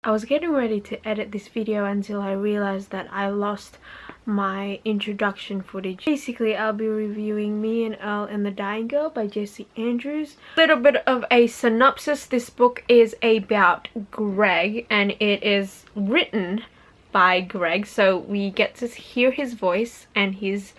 I was getting ready to edit this video until I realized that I lost my introduction footage. Basically, I'll be reviewing Me and Earl and the Dying Girl by Jesse Andrews. A little bit of a synopsis. This book is about Greg and it is written by Greg, so we get to hear his voice and his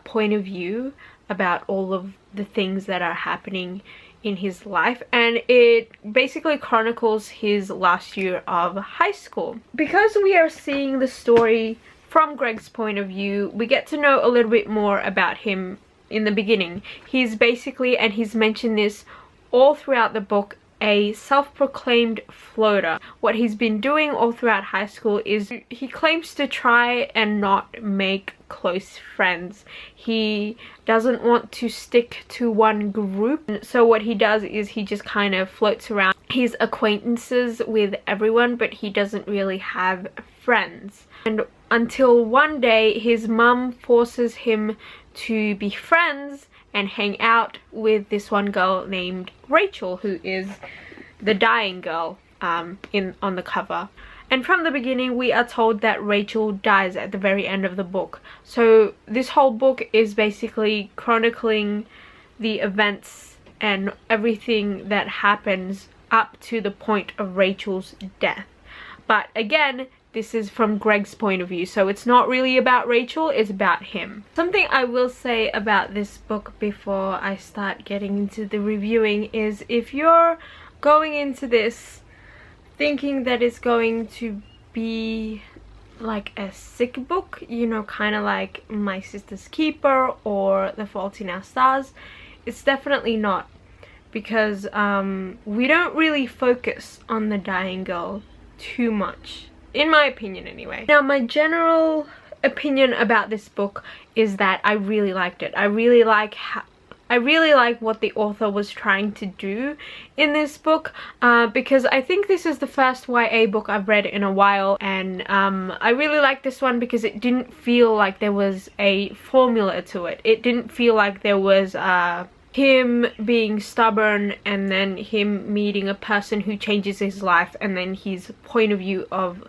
point of view about all of the things that are happening in his life, and it basically chronicles his last year of high school. Because we are seeing the story from Greg's point of view, we get to know a little bit more about him in the beginning. He's basically, and he's mentioned this all throughout the book, a self-proclaimed floater. What he's been doing all throughout high school is he claims to try and not make close friends. He doesn't want to stick to one group, so what he does is he just kind of floats around his acquaintances with everyone, but he doesn't really have friends. And until one day his mum forces him to be friends and hang out with this one girl named Rachel, who is the dying girl on the cover. And from the beginning we are told that Rachel dies at the very end of the book. So this whole book is basically chronicling the events and everything that happens up to the point of Rachel's death. But again, this is from Greg's point of view, so it's not really about Rachel, it's about him. Something I will say about this book before I start getting into the reviewing is, if you're going into this thinking that it's going to be like a sick book, you know, kind of like My Sister's Keeper or The Fault in Our Stars, it's definitely not, because we don't really focus on the dying girl too much, in my opinion anyway. Now, my general opinion about this book is that I really liked it. I really like what the author was trying to do in this book, because I think this is the first YA book I've read in a while, and I really like this one because it didn't feel like there was a formula to it. It didn't feel like there was him being stubborn and then him meeting a person who changes his life and then his point of view of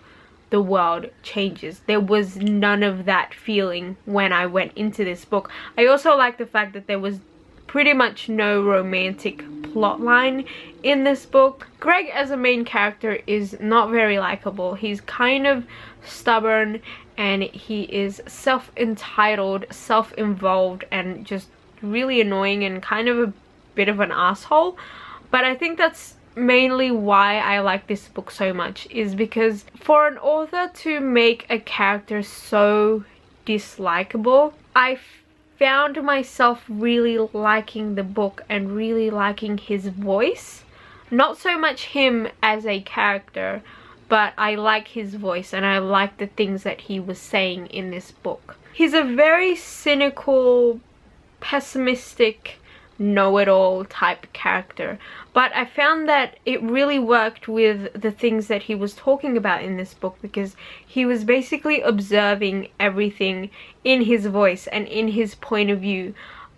the world changes. There was none of that feeling when I went into this book. I also like the fact that there was pretty much no romantic plotline in this book. Greg as a main character is not very likable. He's kind of stubborn and he is self-entitled, self-involved, and just really annoying and kind of a bit of an asshole. But I think that's mainly why I like this book so much, is because for an author to make a character so dislikable, I found myself really liking the book and really liking his voice. Not so much him as a character, but I like his voice and I like the things that he was saying in this book. He's a very cynical, pessimistic, know-it-all type character, but I found that it really worked with the things that he was talking about in this book, because he was basically observing everything in his voice and in his point of view,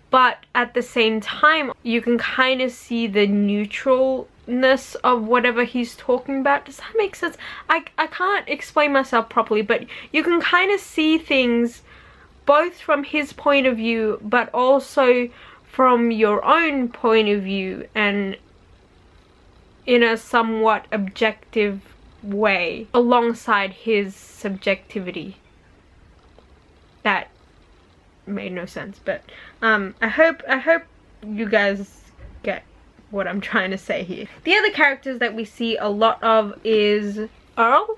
but at the same time you can kind of see the neutralness of whatever he's talking about. Does that make sense? I can't explain myself properly, but you can kind of see things both from his point of view but also from your own point of view, and in a somewhat objective way alongside his subjectivity. That made no sense, but I hope you guys get what I'm trying to say here. The other characters that we see a lot of is Earl,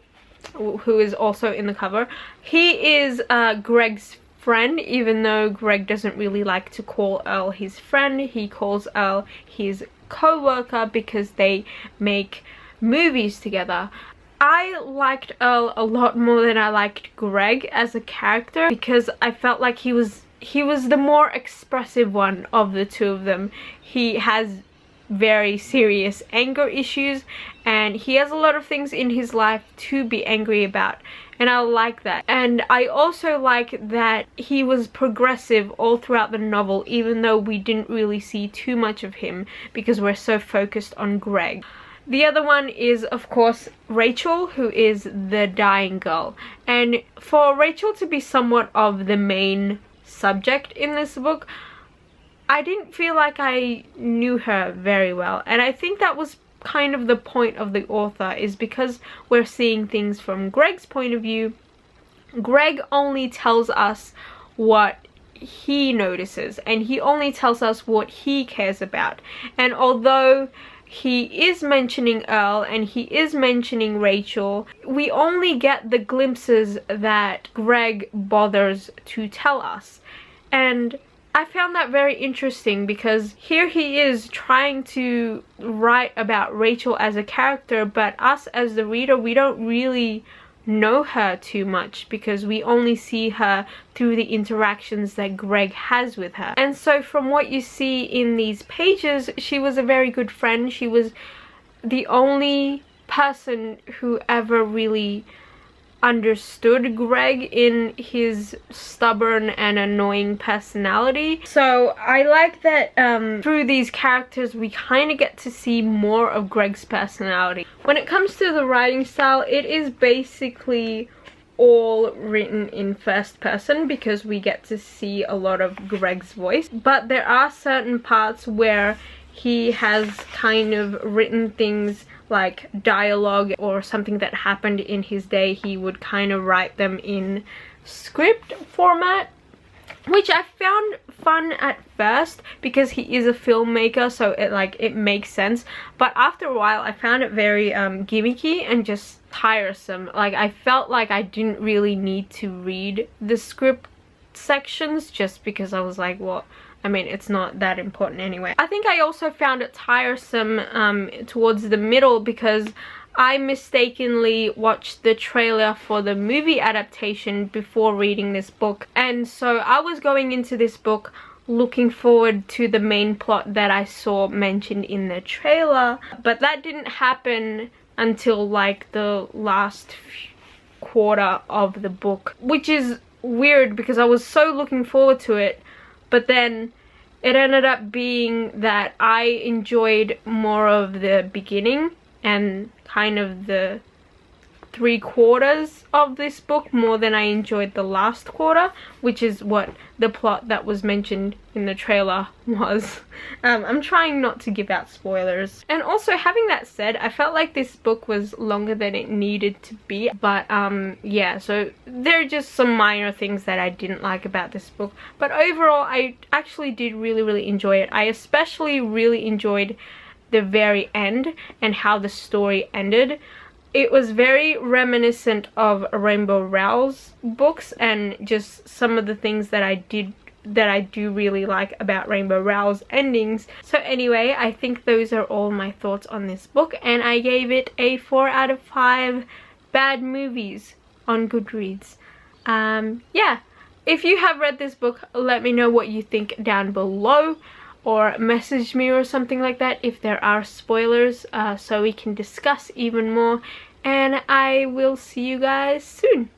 who is also in the cover. He is Greg's friend, even though Greg doesn't really like to call Earl his friend. He calls Earl his co-worker because they make movies together. I liked Earl a lot more than I liked Greg as a character, because I felt like he was the more expressive one of the two of them. He has very serious anger issues and he has a lot of things in his life to be angry about, and I like that. And I also like that he was progressive all throughout the novel, even though we didn't really see too much of him because we're so focused on Greg. The other one is, of course, Rachel, who is the dying girl. And for Rachel to be somewhat of the main subject in this book, I didn't feel like I knew her very well. And I think that was kind of the point of the author, is because we're seeing things from Greg's point of view. Greg only tells us what he notices, and he only tells us what he cares about. And although he is mentioning Earl and he is mentioning Rachel, we only get the glimpses that Greg bothers to tell us. And I found that very interesting, because here he is trying to write about Rachel as a character, but us as the reader, we don't really know her too much, because we only see her through the interactions that Greg has with her. And so from what you see in these pages, she was a very good friend. She was the only person who ever really understood Greg in his stubborn and annoying personality. So I like that through these characters we kind of get to see more of Greg's personality. When it comes to the writing style, it is basically all written in first person, because we get to see a lot of Greg's voice, but there are certain parts where he has kind of written things like dialogue or something that happened in his day. He would kind of write them in script format, which I found fun at first because he is a filmmaker, so it makes sense. But after a while I found it very gimmicky and just tiresome. Like, I felt like I didn't really need to read the script sections, just because I was like, well, I mean, it's not that important anyway. I think I also found it tiresome towards the middle, because I mistakenly watched the trailer for the movie adaptation before reading this book. And so I was going into this book looking forward to the main plot that I saw mentioned in the trailer. But that didn't happen until like the last quarter of the book, which is weird because I was so looking forward to it. But then it ended up being that I enjoyed more of the beginning and kind of the 3/4 of this book more than I enjoyed the last quarter, which is what the plot that was mentioned in the trailer was. I'm trying not to give out spoilers. And also, having that said, I felt like this book was longer than it needed to be. But yeah, so there are just some minor things that I didn't like about this book. But overall, I actually did really enjoy it. I especially really enjoyed the very end and how the story ended. It was very reminiscent of Rainbow Rowell's books, and just some of the things that I do really like about Rainbow Rowell's endings. So anyway, I think those are all my thoughts on this book, and I gave it a 4 out of 5 bad movies on Goodreads. Yeah, if you have read this book, let me know what you think down below, or message me or something like that if there are spoilers, so we can discuss even more. And I will see you guys soon.